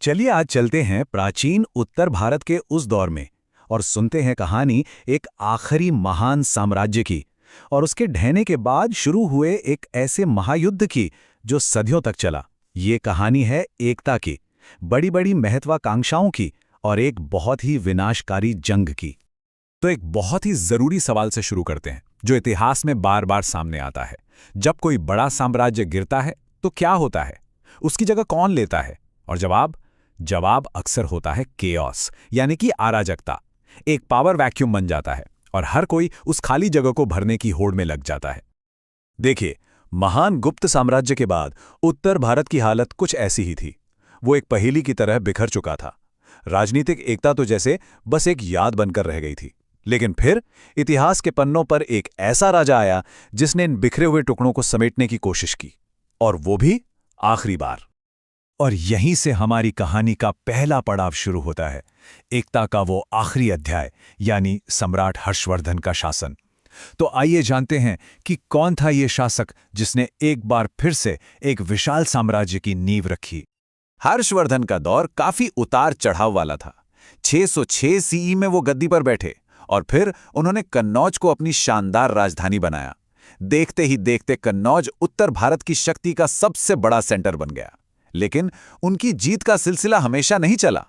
चलिए आज चलते हैं प्राचीन उत्तर भारत के उस दौर में और सुनते हैं कहानी एक आखिरी महान साम्राज्य की और उसके ढहने के बाद शुरू हुए एक ऐसे महायुद्ध की जो सदियों तक चला। ये कहानी है एकता की, बड़ी बड़ी महत्वाकांक्षाओं की और एक बहुत ही विनाशकारी जंग की। तो एक बहुत ही जरूरी सवाल से शुरू करते हैं जो इतिहास में बार बार सामने आता है। जब कोई बड़ा साम्राज्य गिरता है तो क्या होता है, उसकी जगह कौन लेता है? और जवाब अक्सर होता है केओस, यानी कि अराजकता। एक पावर वैक्यूम बन जाता है और हर कोई उस खाली जगह को भरने की होड़ में लग जाता है। देखिए, महान गुप्त साम्राज्य के बाद उत्तर भारत की हालत कुछ ऐसी ही थी। वो एक पहेली की तरह बिखर चुका था। राजनीतिक एकता तो जैसे बस एक याद बनकर रह गई थी। लेकिन फिर इतिहास के पन्नों पर एक ऐसा राजा आया जिसने इन बिखरे हुए टुकड़ों को समेटने की कोशिश की, और वो भी आखिरी बार। और यहीं से हमारी कहानी का पहला पड़ाव शुरू होता है, एकता का वो आखिरी अध्याय, यानी सम्राट हर्षवर्धन का शासन। तो आइए जानते हैं कि कौन था ये शासक जिसने एक बार फिर से एक विशाल साम्राज्य की नींव रखी। हर्षवर्धन का दौर काफी उतार चढ़ाव वाला था। 606 सीई में वो गद्दी पर बैठे और फिर उन्होंने कन्नौज को अपनी शानदार राजधानी बनाया। देखते ही देखते कन्नौज उत्तर भारत की शक्ति का सबसे बड़ा सेंटर बन गया। लेकिन उनकी जीत का सिलसिला हमेशा नहीं चला।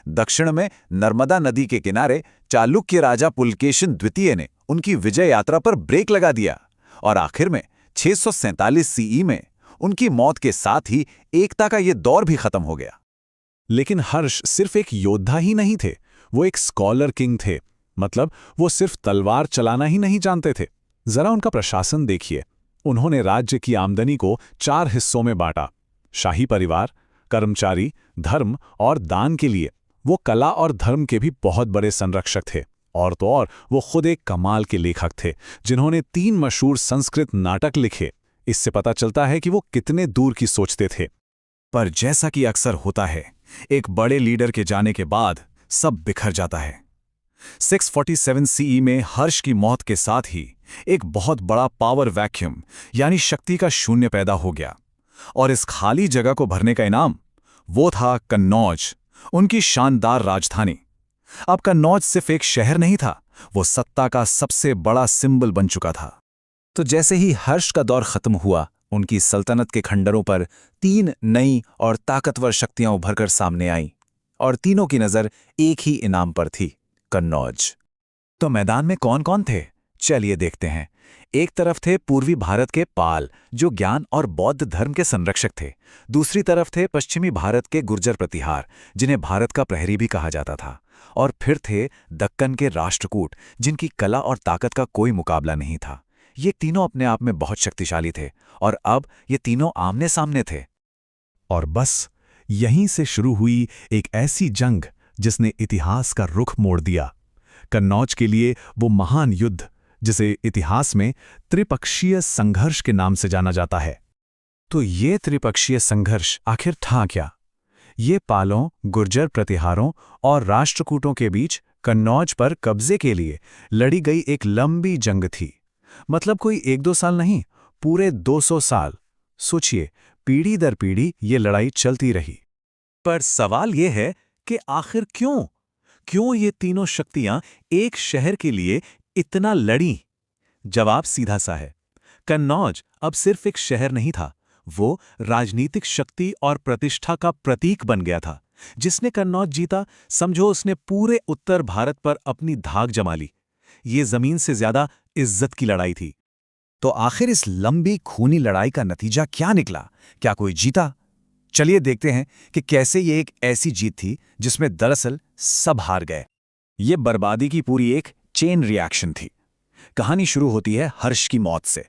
दक्षिण में नर्मदा नदी के किनारे चालुक्य राजा पुलकेशिन द्वितीय ने उनकी विजय यात्रा पर ब्रेक लगा दिया और आखिर में 647 सीई में उनकी मौत के साथ ही एकता का यह दौर भी खत्म हो गया। लेकिन हर्ष सिर्फ एक योद्धा ही नहीं थे, वो एक स्कॉलर किंग थे। मतलब वो सिर्फ तलवार चलाना ही नहीं जानते थे। जरा उनका प्रशासन देखिए। उन्होंने राज्य की आमदनी को 4 हिस्सों में बांटा। शाही परिवार, कर्मचारी, धर्म और दान के लिए। वो कला और धर्म के भी बहुत बड़े संरक्षक थे। और तो और वो खुद एक कमाल के लेखक थे जिन्होंने 3 मशहूर संस्कृत नाटक लिखे। इससे पता चलता है कि वो कितने दूर की सोचते थे। पर जैसा कि अक्सर होता है, एक बड़े लीडर के जाने के बाद सब बिखर जाता है। 647 सीई में हर्ष की मौत के साथ ही एक बहुत बड़ा पावर वैक्यूम, यानी शक्ति का शून्य पैदा हो गया। और इस खाली जगह को भरने का इनाम वो था कन्नौज, उनकी शानदार राजधानी। अब कन्नौज सिर्फ एक शहर नहीं था, वो सत्ता का सबसे बड़ा सिंबल बन चुका था। तो जैसे ही हर्ष का दौर खत्म हुआ, उनकी सल्तनत के खंडरों पर 3 नई और ताकतवर शक्तियां उभरकर सामने आईं, और तीनों की नजर एक ही इनाम पर थी, कन्नौज। तो मैदान में कौन कौन थे, चलिए देखते हैं। एक तरफ थे पूर्वी भारत के पाल, जो ज्ञान और बौद्ध धर्म के संरक्षक थे। दूसरी तरफ थे पश्चिमी भारत के गुर्जर प्रतिहार, जिन्हें भारत का प्रहरी भी कहा जाता था। और फिर थे दक्कन के राष्ट्रकूट, जिनकी कला और ताकत का कोई मुकाबला नहीं था। ये तीनों अपने आप में बहुत शक्तिशाली थे और अब ये तीनों आमने सामने थे। और बस यहीं से शुरू हुई एक ऐसी जंग जिसने इतिहास का रुख मोड़ दिया। कन्नौज के लिए वो महान युद्ध जिसे इतिहास में त्रिपक्षीय संघर्ष के नाम से जाना जाता है। तो ये त्रिपक्षीय संघर्ष आखिर था क्या? ये पालों, गुर्जर प्रतिहारों और राष्ट्रकूटों के बीच कन्नौज पर कब्जे के लिए लड़ी गई एक लंबी जंग थी। मतलब कोई 1-2 साल नहीं, पूरे 200 साल। सोचिए, पीढ़ी दर पीढ़ी ये लड़ाई चलती रही। पर सवाल ये है कि आखिर क्यों ये तीनों शक्तियां एक शहर के लिए इतना लड़ी? जवाब सीधा सा है। कन्नौज अब सिर्फ एक शहर नहीं था, वो राजनीतिक शक्ति और प्रतिष्ठा का प्रतीक बन गया था। जिसने कन्नौज जीता, समझो उसने पूरे उत्तर भारत पर अपनी धाक जमा ली। ये जमीन से ज्यादा इज्जत की लड़ाई थी। तो आखिर इस लंबी खूनी लड़ाई का नतीजा क्या निकला? क्या कोई जीता? चलिए देखते हैं कि कैसे ये एक ऐसी जीत थी जिसमें दरअसल सब हार गए। ये बर्बादी की पूरी एक चेन रिएक्शन थी। कहानी शुरू होती है हर्ष की मौत से,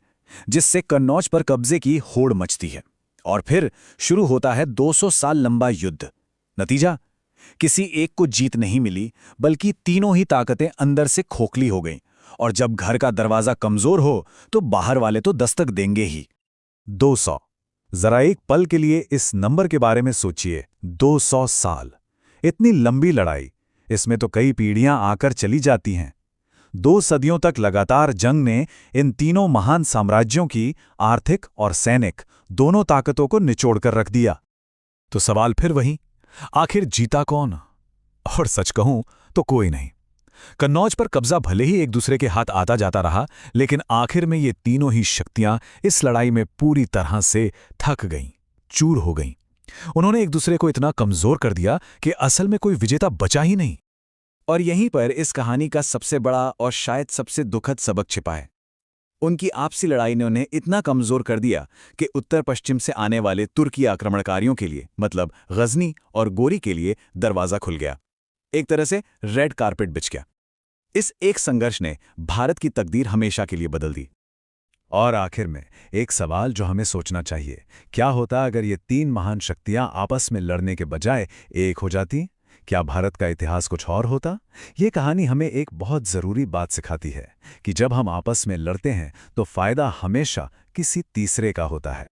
जिससे कन्नौज पर कब्जे की होड़ मचती है। और फिर शुरू होता है 200 साल लंबा युद्ध। नतीजा, किसी एक को जीत नहीं मिली, बल्कि तीनों ही ताकतें अंदर से खोखली हो गईं। और जब घर का दरवाजा कमजोर हो तो बाहर वाले तो दस्तक देंगे ही। 200। जरा एक पल के लिए इस नंबर के बारे में सोचिए। 200 साल, इतनी लंबी लड़ाई, इसमें तो कई पीढ़ियां आकर चली जाती हैं। 2 सदियों तक लगातार जंग ने इन तीनों महान साम्राज्यों की आर्थिक और सैनिक दोनों ताकतों को निचोड़ कर रख दिया। तो सवाल फिर वही, आखिर जीता कौन? और सच कहूं तो कोई नहीं। कन्नौज पर कब्जा भले ही एक दूसरे के हाथ आता जाता रहा, लेकिन आखिर में ये तीनों ही शक्तियां इस लड़ाई में पूरी तरह से थक गईं, चूर हो गईं। उन्होंने एक दूसरे को इतना कमजोर कर दिया कि असल में कोई विजेता बचा ही नहीं। और यहीं पर इस कहानी का सबसे बड़ा और शायद सबसे दुखद सबक छिपा है। उनकी आपसी लड़ाई ने उन्हें इतना कमजोर कर दिया कि उत्तर पश्चिम से आने वाले तुर्की आक्रमणकारियों के लिए, मतलब गजनी और गोरी के लिए दरवाजा खुल गया। एक तरह से रेड कारपेट बिछ गया। इस एक संघर्ष ने भारत की तकदीर हमेशा के लिए बदल दी। और आखिर में एक सवाल जो हमें सोचना चाहिए, क्या होता अगर ये तीन महान शक्तियां आपस में लड़ने के बजाय एक हो जाती? क्या भारत का इतिहास कुछ और होता? ये कहानी हमें एक बहुत ज़रूरी बात सिखाती है कि जब हम आपस में लड़ते हैं तो फायदा हमेशा किसी तीसरे का होता है।